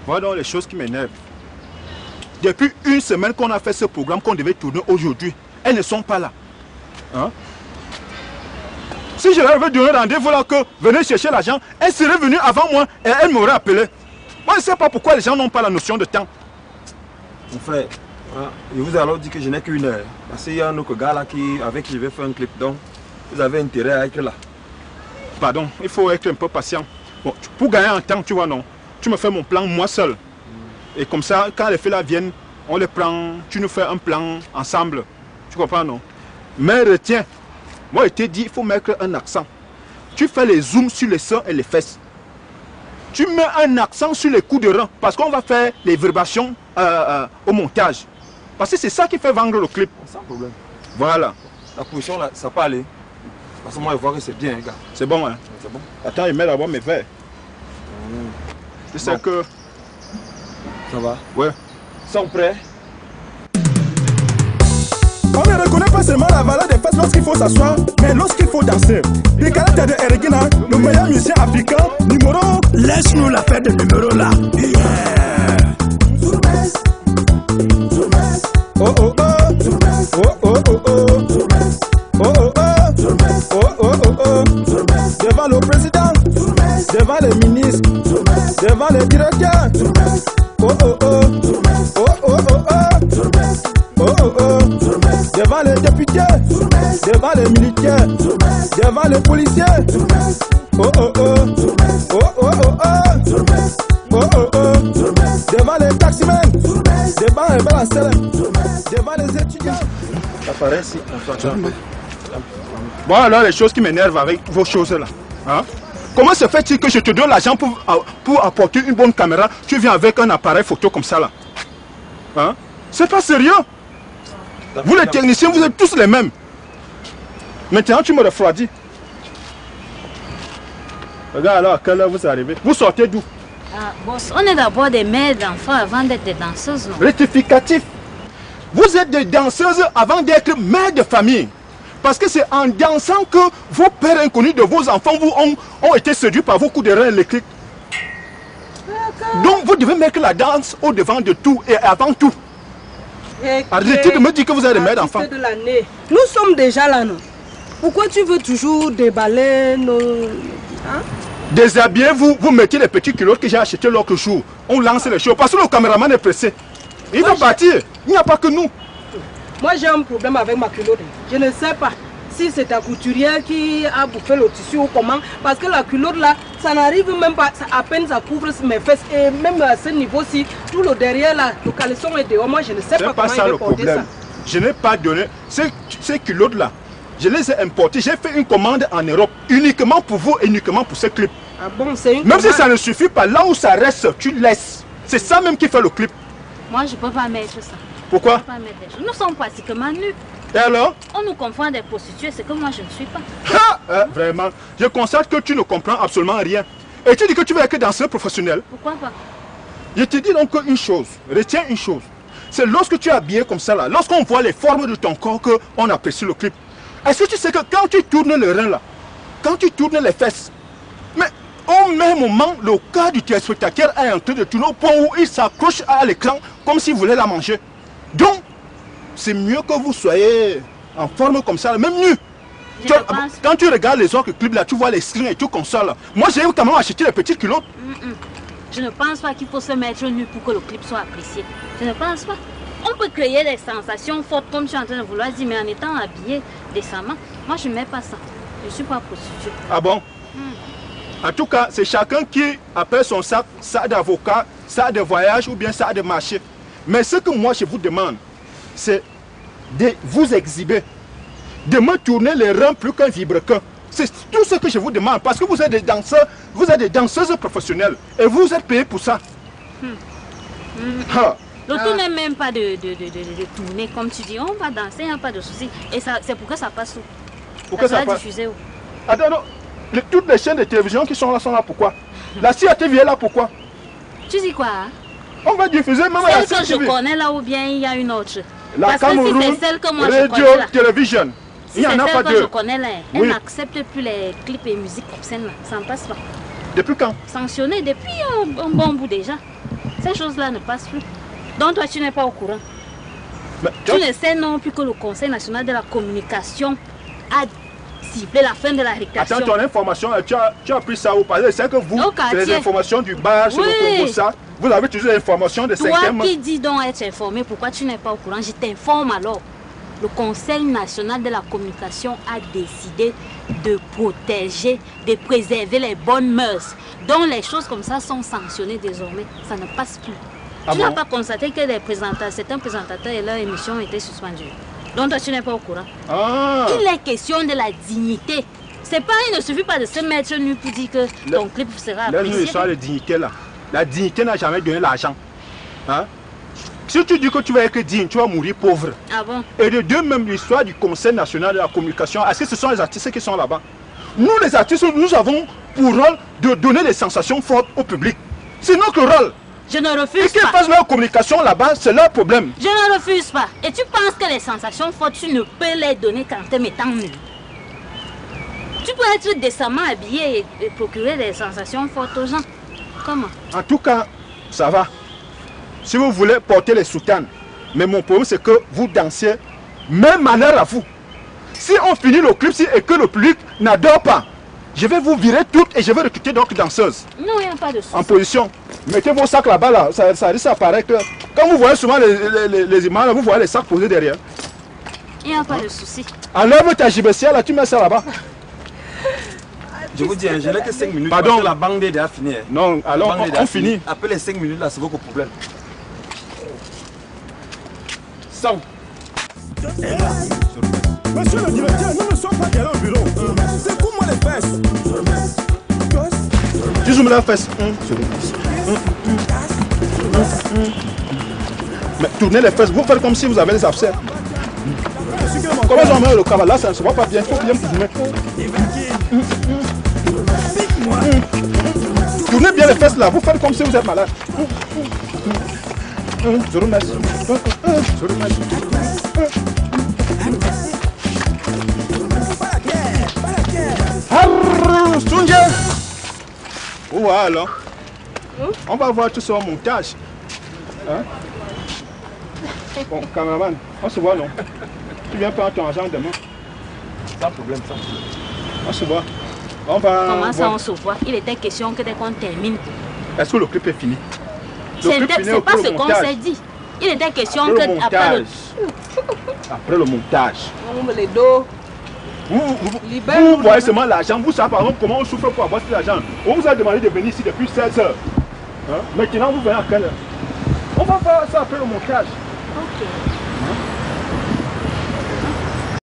Voilà donc les choses qui m'énervent. Depuis une semaine qu'on a fait ce programme qu'on devait tourner aujourd'hui, elles ne sont pas là. Hein? Si je leur avais donné rendez-vous là que venez chercher l'argent, elles seraient venues avant moi et elles m'auraient appelé. Moi je ne sais pas pourquoi les gens n'ont pas la notion de temps. Mon frère, je vous ai alors dit que je n'ai qu'une heure. Parce qu'il y a un autre gars là avec qui je vais faire un clip. Donc, vous avez intérêt à être là. Pardon, il faut être un peu patient. Bon, pour gagner en temps, tu vois, non. Tu me fais mon plan moi seul. Et comme ça, quand les filles là viennent, on les prend, tu nous fais un plan ensemble. Tu comprends, non? Mais retiens, moi je t'ai dit, il faut mettre un accent. Tu fais les zooms sur les seins et les fesses. Tu mets un accent sur les coups de rein, parce qu'on va faire les vibrations au montage. Parce que c'est ça qui fait vendre le clip. Sans problème. Voilà. La position là, ça peut aller. Parce que moi je vois que c'est bien, gars. C'est bon, hein? C'est bon. Attends, je mets d'abord mes verres. Tu sais que... Ça va? Ouais. Ils sont prêts? On ne reconnaît pas seulement la valeur des fesses lorsqu'il faut s'asseoir, mais lorsqu'il faut danser. Le caractère de Erigina, le meilleur musicien africain, numéro. Laisse-nous la fête de numéro là. Yeah. Oh oh oh. Oh oh oh oh. Oh oh oh. Oh oh oh oh. Devant le président, devant les ministres, devant les directeurs. Oh oh oh. Oh oh oh oh. Oh oh oh. Devant les députés, devant les militaires, devant les policiers. Oh oh oh. Oh oh oh oh. Oh oh oh. Devant les taximens, devant les balanceurs, devant les étudiants. Ça paraît si on Bon alors les choses qui m'énervent avec vos choses là. Hein? Comment se fait-il que je te donne l'argent pour apporter une bonne caméra, tu viens avec un appareil photo comme ça là? Hein? C'est pas sérieux. Vous les techniciens, vous êtes tous les mêmes. Maintenant tu me refroidis. Regarde alors à quelle heure vous arrivez. Vous sortez d'où? Ah, boss, on est d'abord des mères d'enfants avant d'être des danseuses, non? Rectificatif. Vous êtes des danseuses avant d'être mères de famille. Parce que c'est en dansant que vos pères inconnus de vos enfants ont été séduits par vos coups de rein électriques. Donc vous devez mettre la danse au devant de tout et avant tout. Arrêtez de me dire que vous êtes des mères d'enfants. Nous sommes déjà là, non? Pourquoi tu veux toujours déballer nos... Hein? Déshabillez-vous, vous mettez les petits culottes que j'ai achetés l'autre jour. On lance les choses parce que le caméraman est pressé. Il va partir. Il n'y a pas que nous. Moi j'ai un problème avec ma culotte. Je ne sais pas si c'est ta couturière qui a bouffé le tissu ou comment. Parce que la culotte là, ça n'arrive même pas. À peine ça couvre mes fesses. Et même à ce niveau-ci, tout le derrière là, le caleçon est dehors. Moi je ne sais pas comment il va porter ça. Je n'ai pas donné ces culottes là. Je les ai importées. J'ai fait une commande en Europe uniquement pour vous et uniquement pour ce clip. Ah bon, c'est une même commande. Si ça ne suffit pas, là où ça reste, tu laisses. C'est ça même qui fait le clip. Moi je ne peux pas mettre ça. Pourquoi? Je peux pas mettre des choses. Nous sommes pratiquement nus. Et alors? On nous confond à des prostituées, c'est que moi je ne suis pas. Vraiment, je constate que tu ne comprends absolument rien. Et tu dis que tu veux être danseur professionnel. Pourquoi pas? Je te dis donc une chose, retiens une chose. C'est lorsque tu es habillé comme ça là, lorsqu'on voit les formes de ton corps qu'on apprécie le clip. Est-ce que tu sais que quand tu tournes le rein là, quand tu tournes les fesses, mais au même moment, le cas du téléspectateur est en train de tourner au point où il s'accroche à l'écran comme s'il voulait la manger. Donc, c'est mieux que vous soyez en forme comme ça, même nu. Quand tu regardes les autres clips là, tu vois les strings et tout comme ça là. Moi j'ai quand même acheté les petites culottes. Je ne pense pas qu'il faut se mettre nu pour que le clip soit apprécié. Je ne pense pas. On peut créer des sensations fortes comme je suis en train de vouloir dire, mais en étant habillé décemment. Moi je ne mets pas ça. Je ne suis pas prostituée. Ah bon? En tout cas, c'est chacun qui appelle son sac d'avocat, sac de voyage ou bien sac de marché. Mais ce que moi je vous demande, c'est de vous exhiber, de me tourner les reins plus qu'un vibrequin. C'est tout ce que je vous demande parce que vous êtes des danseurs, vous êtes des danseuses professionnelles et vous êtes payés pour ça. Le tout n'est même pas de tourner comme tu dis. On va danser, il n'y a pas de souci. Et c'est pour que ça passe où? Pourquoi ça passe? Diffuser où? Attends, non. Toutes les chaînes de télévision qui sont là pourquoi? La CATV est là pourquoi? Tu dis quoi? Hein? On va diffuser même à la Celle que CATV. je connais là ou bien il y a une autre? La Parce Cameroun, que si c'est celle que moi je Radio, connais là, Télévision. si Il n'y en a c'est pas celle que deux. je connais là, elle Oui. n'accepte plus les clips et musiques obscènes là. Ça ne passe pas. Depuis quand? Sanctionné depuis un bon bout déjà. Ces choses-là ne passent plus. Donc toi, tu n'es pas au courant. Mais, Tu ne sais non plus que le Conseil national de la communication a ciblé la fin de la récréation. Attends, ton information, tu as pris ça où? Parce que c'est que vous, Au c'est les quartier. informations du bar sur Oui. le Congo, ça. Vous avez toujours les informations de Toi 5e. qui dis donc être informé, pourquoi tu n'es pas au courant? Je t'informe alors. Le Conseil national de la communication a décidé de protéger, de préserver les bonnes mœurs. Donc les choses comme ça sont sanctionnées désormais. Ça ne passe plus. Ah Tu n'as bon? pas constaté que certains présentateurs et leur émission ont été suspendus. Donc toi tu n'es pas au courant. Ah, Il est question de la dignité. C'est pas, il ne suffit pas de se mettre nu pour dire que ton clip sera là, nous, apprécié. ils sont de dignité là. La dignité n'a jamais donné l'argent. Hein? Si tu dis que tu vas être digne, tu vas mourir pauvre. Ah bon? Et de deux, même l'histoire du Conseil national de la communication, est-ce que ce sont les artistes qui sont là-bas? Nous, les artistes, nous avons pour rôle de donner des sensations fortes au public. C'est notre rôle. Je ne Et refuse qu'ils pas. fassent leur communication là-bas, c'est leur problème. Je ne refuse pas. Et tu penses que les sensations fortes, tu ne peux les donner qu'en te mettant nu. Tu peux être décemment habillé et procurer des sensations fortes aux gens. Comment? En tout cas, ça va. Si vous voulez porter les soutanes, mais mon problème c'est que vous dansez, même malheur à vous. Si on finit le clip et que le public n'adore pas, je vais vous virer toutes et je vais recruter d'autres danseuses Non, il n'y a pas de en souci. position. Mettez vos sacs là-bas, là. Ça risque d'apparaître. Quand vous voyez souvent les images, là, vous voyez les sacs posés derrière. Il n'y a pas de souci. Enlève ta JBCA là, tu mets ça là-bas. Je vous dis, hein, je n'ai que 5 minutes. Pardon. Parce que la bande est déjà finie. Hein. Non, alors La bande est déjà on finit. Après les 5 minutes là, c'est votre problème. 100. Monsieur le directeur, nous ne sommes pas derrière au bureau. C'est pour moi les fesses. Tu zoomes la fesse. Mais tournez les fesses, vous faites comme si vous avez les abcès. Comment j'en mets le cabal là, ça ne se voit pas bien, il faut bien zoomer. Tournez bien les fesses là, vous faites comme si vous êtes malade. Je remets. Je remets. Voilà. On va voir tout ça au montage. Hein? Bon, caméraman, on se voit non? Tu viens prendre ton argent demain. Sans problème, sans problème. On se voit. On va. Comment ça, voir. on se voit? Il était question que dès qu'on termine. Est-ce que le clip est fini? Le clip finit C'est pas après ce le qu'on montage. s'est dit. Il était question Après le que après le... montage. Après le montage. On me les dos. Vous Libère-nous, voyez seulement l'argent. Vous savez par exemple comment on souffre pour avoir cet argent. On vous a demandé de venir ici depuis 16 heures. Hein? Maintenant vous venez à quelle heure? On va faire ça après le montage. Ok.